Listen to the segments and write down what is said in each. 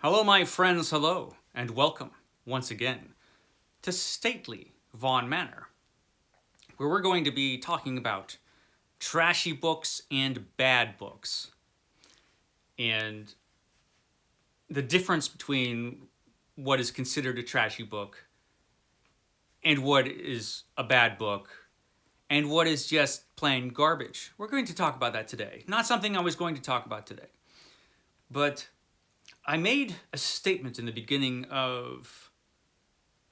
Hello, my friends, hello, and welcome once again to Stately Vaughan Manor, where we're going to be talking about trashy books and bad books, and the difference between what is considered a trashy book and what is a bad book and what is just plain garbage. We're going to talk about that today. Not something I was going to talk about today, but I made a statement in the beginning of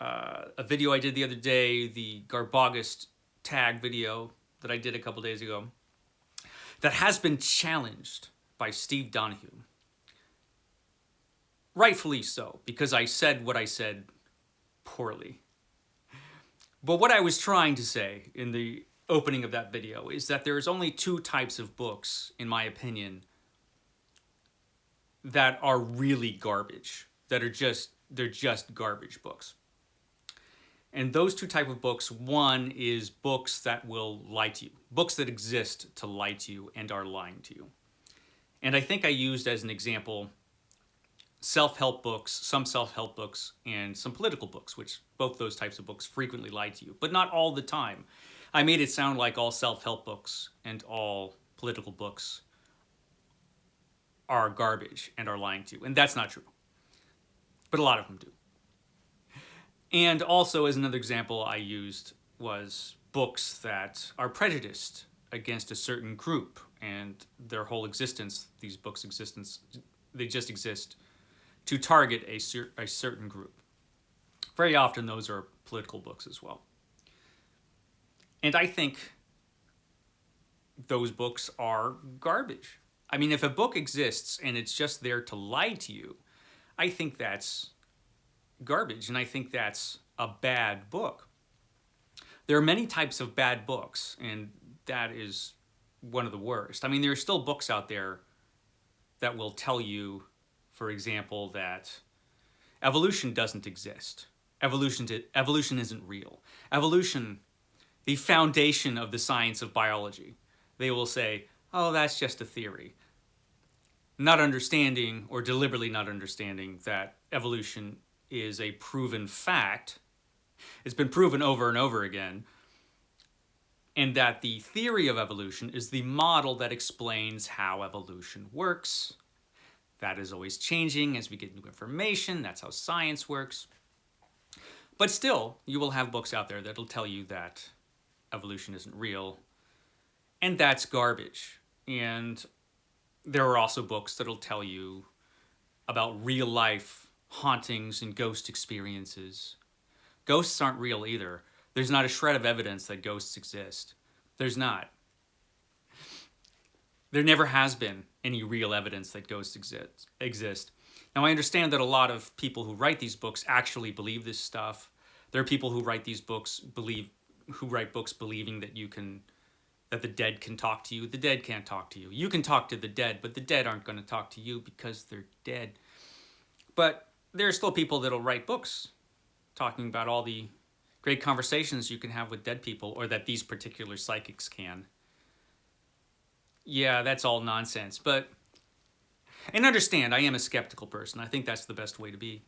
a video I did the other day, the Garbaugust tag video that I did a couple days ago, that has been challenged by Steve Donoghue. Rightfully so, because I said what I said poorly. But what I was trying to say in the opening of that video is that there's only two types of books, in my opinion, that are really garbage, they're just garbage books. And those two type of books, one is books that will lie to you, books that exist to lie to you and are lying to you. And I think I used as an example self-help books, some self-help books, and some political books, which both those types of books frequently lie to you, but not all the time. I made it sound like all self-help books and all political books are garbage and are lying to you, and that's not true. But a lot of them do. And also, as another example I used was books that are prejudiced against a certain group, and their whole existence, these books' existence, they just exist to target a certain group. Very often those are political books as well. And I think those books are garbage. I mean, if a book exists and it's just there to lie to you, I think that's garbage, and I think that's a bad book. There are many types of bad books, and that is one of the worst. I mean, there are still books out there that will tell you, for example, that evolution doesn't exist. Evolution isn't real. Evolution, the foundation of the science of biology, they will say, oh, that's just a theory. Not understanding, or deliberately not understanding, that evolution is a proven fact. It's been proven over and over again. And that the theory of evolution is the model that explains how evolution works. That is always changing as we get new information. That's how science works. But still, you will have books out there that'll tell you that evolution isn't real. And that's garbage. And there are also books that'll tell you about real life hauntings and ghost experiences. Ghosts aren't real either. There's not a shred of evidence that ghosts exist. There's not. There never has been any real evidence that ghosts exist. Now, I understand that a lot of people who write these books actually believe this stuff. There are people who write these books believing that the dead can talk to you. The dead can't talk to you. You can talk to the dead, but the dead aren't going to talk to you because they're dead. But there are still people that'll write books talking about all the great conversations you can have with dead people, or that these particular psychics can. Yeah, that's all nonsense. And understand, I am a skeptical person. I think that's the best way to be.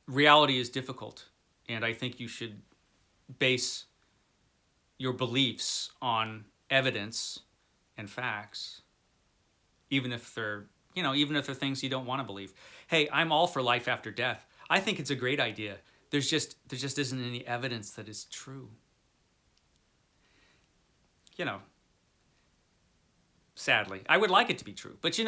Reality is difficult, and I think you should base your beliefs on evidence and facts, even if they're things you don't want to believe. Hey, I'm all for life after death. I think it's a great idea. There just isn't any evidence that it's true. Sadly, I would like it to be true. But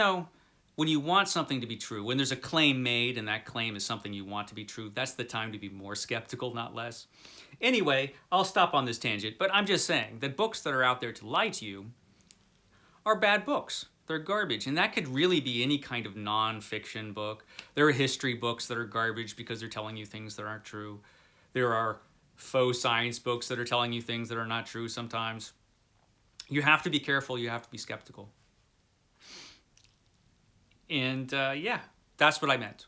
when you want something to be true, when there's a claim made and that claim is something you want to be true, that's the time to be more skeptical, not less. Anyway, I'll stop on this tangent, but I'm just saying that books that are out there to lie to you are bad books. They're garbage, and that could really be any kind of non-fiction book. There are history books that are garbage because they're telling you things that aren't true. There are faux science books that are telling you things that are not true sometimes. You have to be careful. You have to be skeptical. And yeah, that's what I meant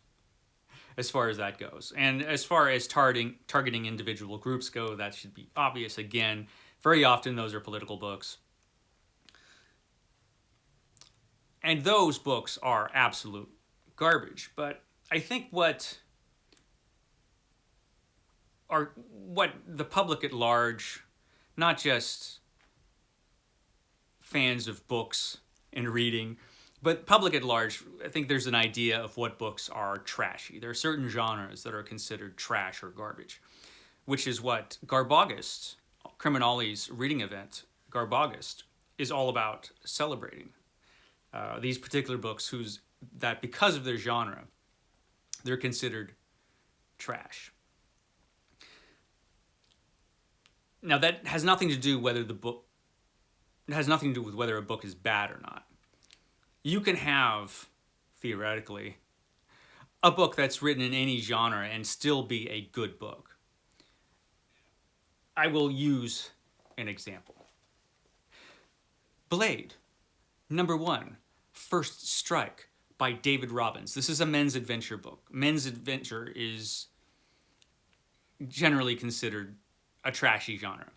as far as that goes. And as far as targeting individual groups go, that should be obvious. Again, very often those are political books. And those books are absolute garbage. But I think what the public at large, not just fans of books and reading, but public at large, I think there's an idea of what books are trashy. There are certain genres that are considered trash or garbage, which is what Garbaugust, Criminolly's reading event, Garbaugust, is all about celebrating. These particular books that because of their genre, they're considered trash. Now that has nothing to do with whether a book is bad or not. You can have, theoretically, a book that's written in any genre and still be a good book. I will use an example. Blade, #1, First Strike by David Robbins. This is a men's adventure book. Men's adventure is generally considered a trashy genre.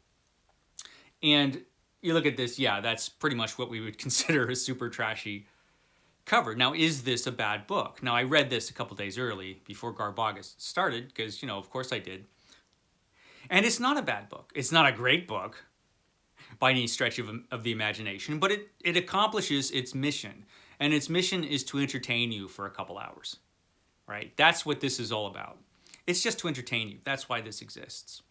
And you look at this, yeah, that's pretty much what we would consider a super trashy cover. Now, is this a bad book? Now, I read this a couple days early before Garbaugust started, because, of course I did. And it's not a bad book. It's not a great book by any stretch of the imagination, but it accomplishes its mission. And its mission is to entertain you for a couple hours, right? That's what this is all about. It's just to entertain you. That's why this exists.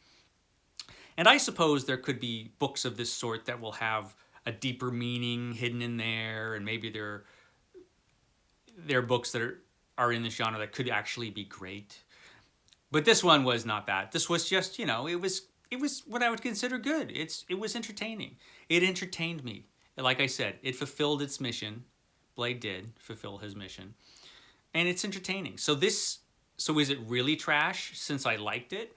And I suppose there could be books of this sort that will have a deeper meaning hidden in there, and maybe there are books that are in this genre that could actually be great. But this one was not that. This was just, it was what I would consider good. It was entertaining. It entertained me. Like I said, it fulfilled its mission. Blade did fulfill his mission. And it's entertaining. So is it really trash since I liked it?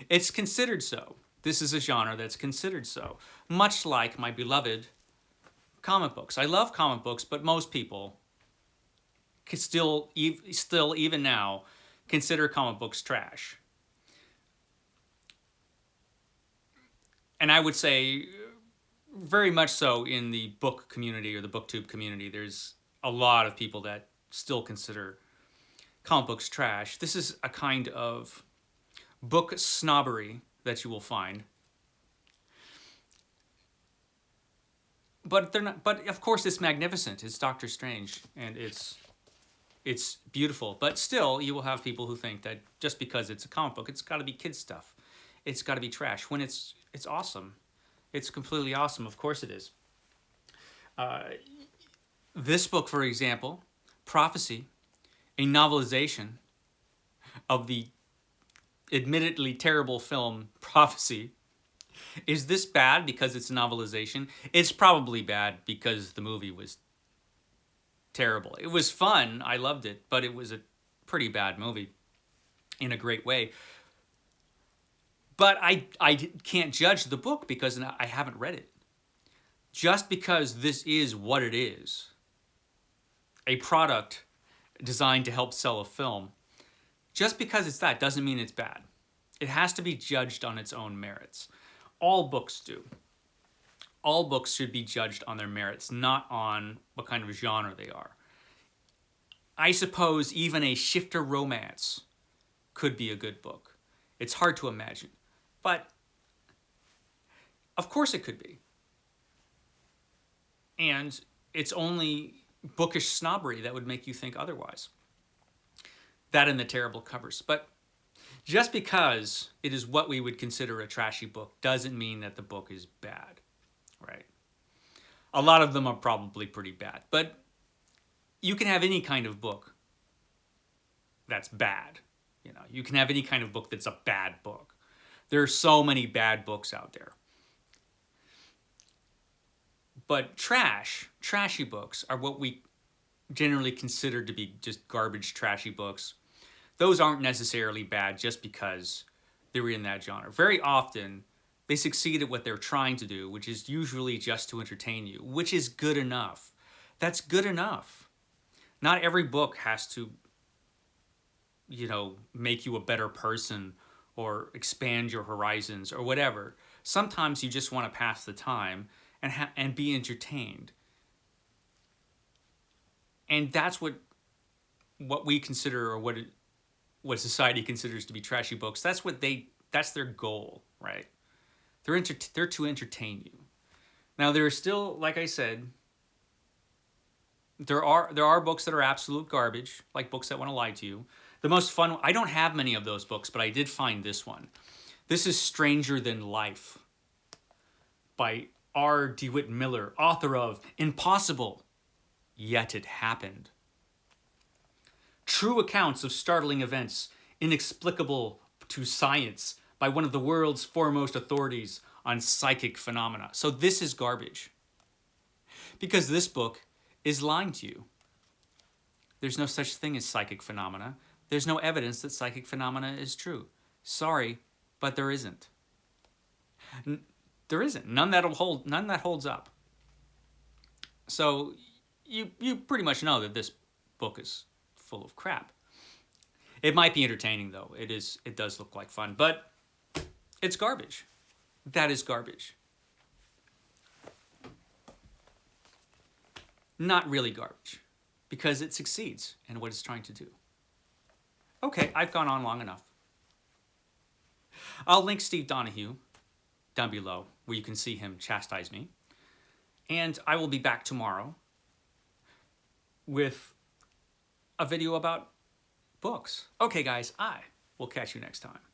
It's considered so. This is a genre that's considered so. Much like my beloved comic books. I love comic books, but most people still even now, consider comic books trash. And I would say very much so in the book community or the BookTube community. There's a lot of people that still consider comic books trash. This is a kind of book snobbery that you will find. But they're not. But of course, it's magnificent. It's Doctor Strange, and it's beautiful. But still, you will have people who think that just because it's a comic book, it's got to be kids stuff. It's got to be trash. When it's awesome. It's completely awesome. Of course it is. This book, for example, Prophecy, a novelization of the admittedly terrible film Prophecy. Is this bad because it's a novelization? It's probably bad because the movie was terrible. It was fun. I loved it, but it was a pretty bad movie in a great way. But I can't judge the book because I haven't read it. Just because this is what it is, a product designed to help sell a film, just because it's that doesn't mean it's bad. It has to be judged on its own merits. All books do. All books should be judged on their merits, not on what kind of genre they are. I suppose even a shifter romance could be a good book. It's hard to imagine. But of course it could be. And it's only bookish snobbery that would make you think otherwise. That and the terrible covers. But just because it is what we would consider a trashy book doesn't mean that the book is bad, right? A lot of them are probably pretty bad. But you can have any kind of book that's bad. You can have any kind of book that's a bad book. There are so many bad books out there. But trashy books are what we generally consider to be just garbage, trashy books. Those aren't necessarily bad just because they're in that genre. Very often, they succeed at what they're trying to do, which is usually just to entertain you, which is good enough. That's good enough. Not every book has to, make you a better person or expand your horizons or whatever. Sometimes you just want to pass the time and be entertained. And that's what what we consider, or what society considers to be trashy books, that's their goal, right? They're to entertain you. Now there are still, like I said, there are books that are absolute garbage, like books that want to lie to you. The most fun, I don't have many of those books, but I did find this one. This is Stranger Than Life by R. DeWitt Miller, author of Impossible, Yet It Happened. True accounts of startling events, inexplicable to science, by one of the world's foremost authorities on psychic phenomena. So this is garbage. Because this book is lying to you. There's no such thing as psychic phenomena. There's no evidence that psychic phenomena is true. Sorry, but there isn't. There isn't. None that holds up. So you pretty much know that this book is full of crap. It might be entertaining though. It does look like fun, but it's garbage. That is garbage. Not really garbage, because it succeeds in what it's trying to do. Okay, I've gone on long enough. I'll link Steve Donoghue down below where you can see him chastise me. And I will be back tomorrow with a video about books. Okay, guys, I will catch you next time.